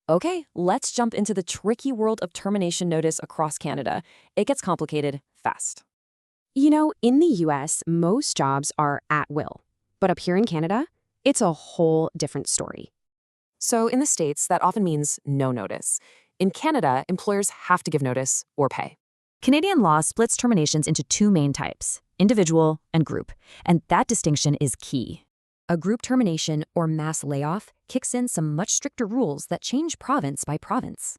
Okay, let's jump into the tricky world of termination notice across Canada. It gets complicated fast. In the US, most jobs are at will. But up here in Canada, it's a whole different story. So in the States, that often means no notice. In Canada, employers have to give notice or pay. Canadian law splits terminations into two main types, individual and group, and that distinction is key. A group termination or mass layoff kicks in some much stricter rules that change province by province.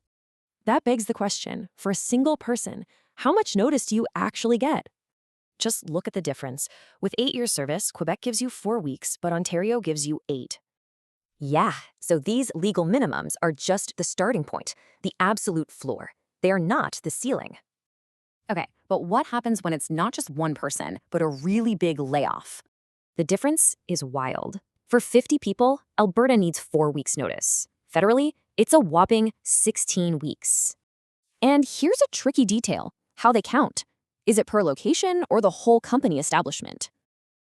That begs the question, for a single person, how much notice do you actually get? Just look at the difference. With 8 years service, Quebec gives you 4 weeks, but Ontario gives you 8. Yeah, so these legal minimums are just the starting point, the absolute floor. They are not the ceiling. Okay, but what happens when it's not just one person, but a really big layoff? The difference is wild. For 50 people, Alberta needs 4 weeks' notice. Federally, it's a whopping 16 weeks. And here's a tricky detail, how they count. Is it per location or the whole company establishment?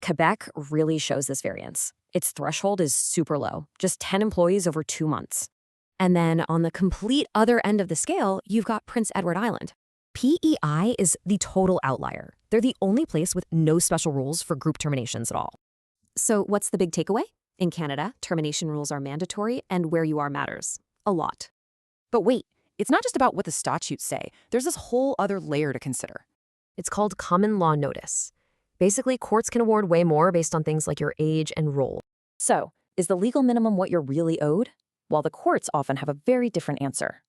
Quebec really shows this variance. Its threshold is super low, just 10 employees over 2 months. And then on the complete other end of the scale, you've got Prince Edward Island. PEI is the total outlier. They're the only place with no special rules for group terminations at all. So what's the big takeaway? In Canada, termination rules are mandatory and where you are matters. A lot. But wait, it's not just about what the statutes say. There's this whole other layer to consider. It's called common law notice. Basically, courts can award way more based on things like your age and role. So, is the legal minimum what you're really owed? Well, the courts often have a very different answer.